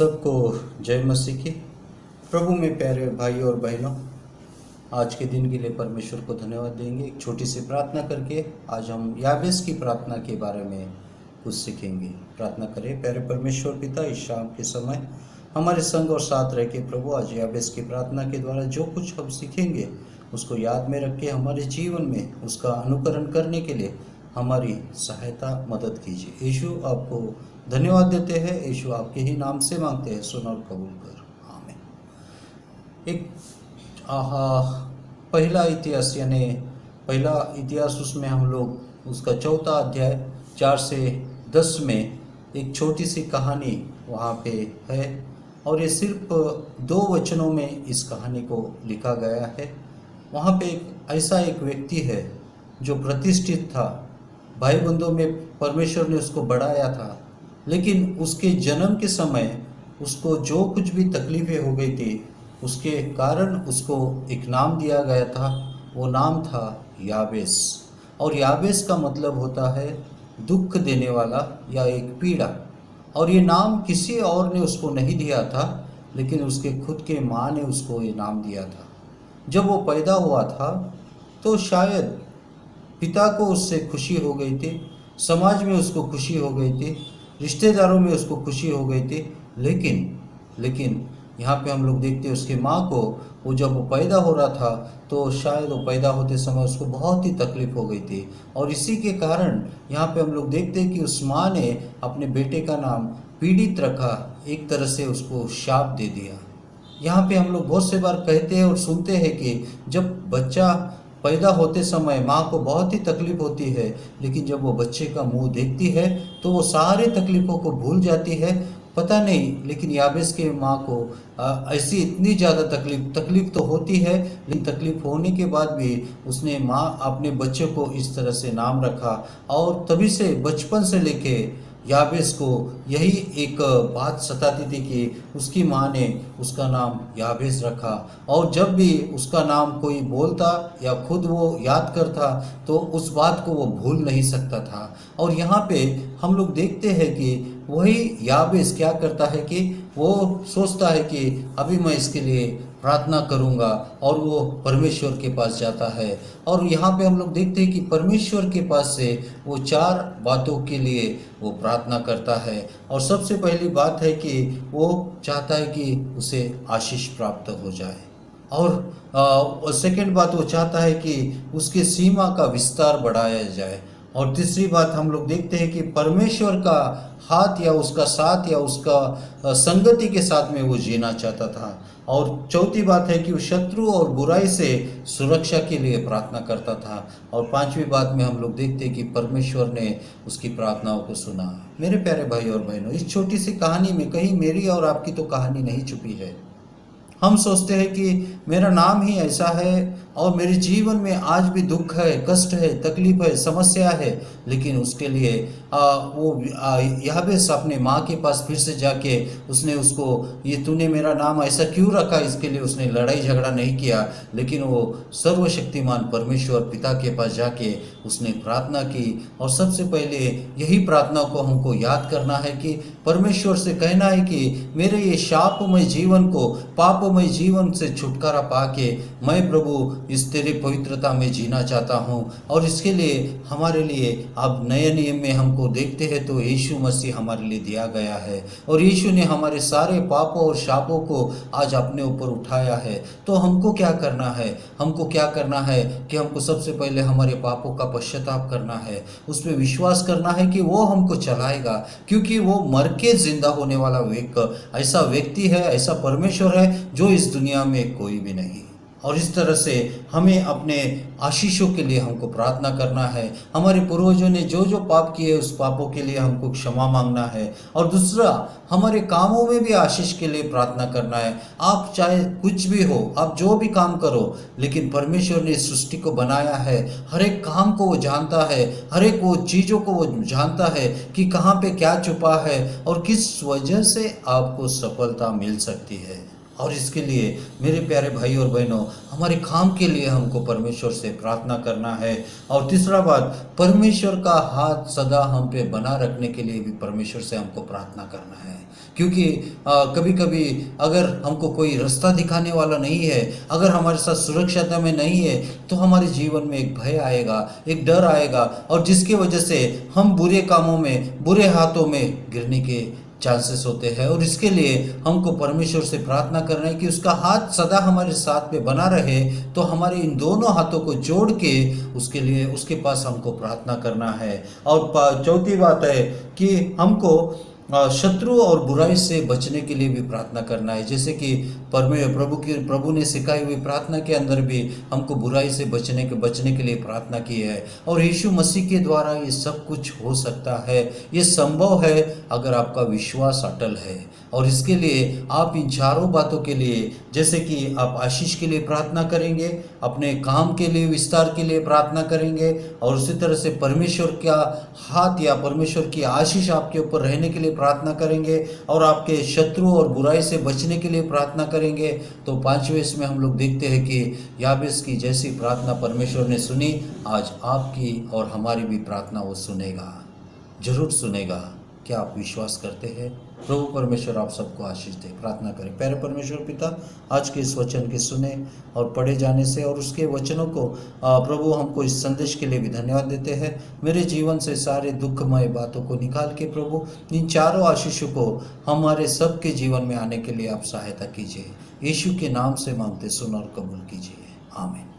सबको जय मसीह की। प्रभु में प्यारे भाई और बहनों, आज के दिन के लिए परमेश्वर को धन्यवाद देंगे। एक छोटी सी प्रार्थना करके आज हम याबेस की प्रार्थना के बारे में कुछ सीखेंगे। प्रार्थना करें। प्यारे परमेश्वर पिता, इस शाम के समय हमारे संग और साथ रह के प्रभु आज याबेस की प्रार्थना के द्वारा जो कुछ हम सीखेंगे उसको याद में रख के हमारे जीवन में उसका अनुकरण करने के लिए हमारी सहायता मदद कीजिए। यीशु आपको धन्यवाद देते हैं। यीशु आपके ही नाम से मांगते हैं, सुन और कबूल कर, आमीन। एक पहला इतिहास यानी पहला इतिहास, उसमें हम लोग उसका चौथा अध्याय 4 से 10 में एक छोटी सी कहानी वहाँ पे है और ये सिर्फ 2 वचनों में इस कहानी को लिखा गया है। वहाँ पे ऐसा एक व्यक्ति है जो प्रतिष्ठित था, भाई बंधुओं में परमेश्वर ने उसको बढ़ाया था, लेकिन उसके जन्म के समय उसको जो कुछ भी तकलीफ़ें हो गई थी उसके कारण उसको एक नाम दिया गया था। वो नाम था याबेस। और याबेस का मतलब होता है दुख देने वाला या एक पीड़ा। और ये नाम किसी और ने उसको नहीं दिया था, लेकिन उसके खुद के माँ ने उसको ये नाम दिया था। जब वो पैदा हुआ था तो शायद पिता को उससे खुशी हो गई थी, समाज में उसको खुशी हो गई थी, रिश्तेदारों में उसको खुशी हो गई थी, लेकिन यहाँ पे हम लोग देखते हैं उसके माँ को, वो जब वो पैदा हो रहा था तो शायद वो पैदा होते समय उसको बहुत ही तकलीफ़ हो गई थी। और इसी के कारण यहाँ पे हम लोग देखते हैं कि उस माँ ने अपने बेटे का नाम पीड़ित रखा, एक तरह से उसको शाप दे दिया। यहाँ पे हम लोग बहुत से बार कहते हैं और सुनते हैं कि जब बच्चा पैदा होते समय माँ को बहुत ही तकलीफ़ होती है, लेकिन जब वो बच्चे का मुंह देखती है तो वो सारे तकलीफ़ों को भूल जाती है। पता नहीं, लेकिन याबेस के माँ को ऐसी इतनी ज़्यादा तकलीफ़ तो होती है, लेकिन तकलीफ़ होने के बाद भी उसने माँ अपने बच्चे को इस तरह से नाम रखा। और तभी से बचपन से लेके याबेस को यही एक बात सताती थी कि उसकी माँ ने उसका नाम याबेस रखा। और जब भी उसका नाम कोई बोलता या खुद वो याद करता तो उस बात को वो भूल नहीं सकता था। और यहाँ पे हम लोग देखते हैं कि वही याबेस क्या करता है कि वो सोचता है कि अभी मैं इसके लिए प्रार्थना करूंगा, और वो परमेश्वर के पास जाता है। और यहाँ पे हम लोग देखते हैं कि परमेश्वर के पास से वो 4 बातों के लिए वो प्रार्थना करता है। और सबसे पहली बात है कि वो चाहता है कि उसे आशीष प्राप्त हो जाए। और सेकंड बात, वो चाहता है कि उसके सीमा का विस्तार बढ़ाया जाए। और तीसरी बात हम लोग देखते हैं कि परमेश्वर का हाथ या उसका साथ या उसका संगति के साथ में वो जीना चाहता था। और चौथी बात है कि वो शत्रु और बुराई से सुरक्षा के लिए प्रार्थना करता था। और 5वीं बात में हम लोग देखते हैं कि परमेश्वर ने उसकी प्रार्थनाओं को सुना। मेरे प्यारे भाई और बहनों, इस छोटी सी कहानी में कहीं मेरी और आपकी तो कहानी नहीं छुपी है। हम सोचते हैं कि मेरा नाम ही ऐसा है और मेरे जीवन में आज भी दुख है, कष्ट है, तकलीफ है, समस्या है, लेकिन उसके लिए याबेस अपने माँ के पास फिर से जाके उसने उसको, ये तूने मेरा नाम ऐसा क्यों रखा, इसके लिए उसने लड़ाई झगड़ा नहीं किया, लेकिन वो सर्वशक्तिमान परमेश्वर पिता के पास जाके उसने प्रार्थना की। और सबसे पहले यही प्रार्थना को हमको याद करना है कि परमेश्वर से कहना है कि मेरे ये शापमय जीवन को, पापमय जीवन से छुटकारा पाके मैं प्रभु इस तेरे पवित्रता में जीना चाहता हूँ। और इसके लिए हमारे लिए अब नए नियम में हमको देखते हैं तो यीशु मसीह हमारे लिए दिया गया है, और यीशु ने हमारे सारे पापों और शापों को आज अपने ऊपर उठाया है। तो हमको क्या करना है? हमको क्या करना है कि हमको सबसे पहले हमारे पापों का पश्चाताप करना है, उस पर विश्वास करना है कि वो हमको चलाएगा, क्योंकि वो मर के जिंदा होने वाला ऐसा व्यक्ति है, ऐसा परमेश्वर है जो इस दुनिया में कोई भी नहीं। और इस तरह से हमें अपने आशीषों के लिए हमको प्रार्थना करना है। हमारे पूर्वजों ने जो जो पाप किए उस पापों के लिए हमको क्षमा मांगना है। और दूसरा, हमारे कामों में भी आशीष के लिए प्रार्थना करना है। आप चाहे कुछ भी हो, आप जो भी काम करो, लेकिन परमेश्वर ने इस सृष्टि को बनाया है, हर एक काम को वो जानता है, हर एक वो चीज़ों को वो जानता है कि कहाँ पे क्या छुपा है और किस वजह से आपको सफलता मिल सकती है। और इसके लिए मेरे प्यारे भाई और बहनों, हमारे काम के लिए हमको परमेश्वर से प्रार्थना करना है। और तीसरा बात, परमेश्वर का हाथ सदा हम पे बना रखने के लिए भी परमेश्वर से हमको प्रार्थना करना है। क्योंकि कभी कभी अगर हमको कोई रास्ता दिखाने वाला नहीं है, अगर हमारे साथ सुरक्षित में नहीं है, तो हमारे जीवन में एक भय आएगा, एक डर आएगा, और जिसकी वजह से हम बुरे कामों में, बुरे हाथों में गिरने के चांसेस होते हैं। और इसके लिए हमको परमेश्वर से प्रार्थना करना है कि उसका हाथ सदा हमारे साथ में बना रहे। तो हमारे इन दोनों हाथों को जोड़ के उसके लिए, उसके पास हमको प्रार्थना करना है। और चौथी बात है कि हमको शत्रु और बुराई से बचने के लिए भी प्रार्थना करना है। जैसे कि प्रभु ने सिखाई हुई प्रार्थना के अंदर भी हमको बुराई से बचने के लिए प्रार्थना की है। और यीशु मसीह के द्वारा ये सब कुछ हो सकता है, ये संभव है अगर आपका विश्वास अटल है। और इसके लिए आप इन चारों बातों के लिए, जैसे कि आप आशीष के लिए प्रार्थना करेंगे, अपने काम के लिए विस्तार के लिए प्रार्थना करेंगे, और उसी तरह से परमेश्वर का हाथ या परमेश्वर की आशीष आपके ऊपर रहने के लिए प्रार्थना करेंगे, और आपके शत्रु और बुराई से बचने के लिए प्रार्थना करेंगे। तो पांचवें इसमें हम लोग देखते हैं कि याबेस की जैसी प्रार्थना परमेश्वर ने सुनी, आज आपकी और हमारी भी प्रार्थना वो सुनेगा, जरूर सुनेगा। क्या आप विश्वास करते हैं? प्रभु परमेश्वर आप सबको आशीष दे। प्रार्थना करें। प्यारे परमेश्वर पिता, आज के इस वचन के सुने और पढ़े जाने से और उसके वचनों को प्रभु हमको इस संदेश के लिए भी धन्यवाद देते हैं। मेरे जीवन से सारे दुखमय बातों को निकाल के प्रभु इन चारों आशीषों को हमारे सबके जीवन में आने के लिए आप सहायता कीजिए। यीशु के नाम से मांगते सुन और कबूल कीजिए। आमीन।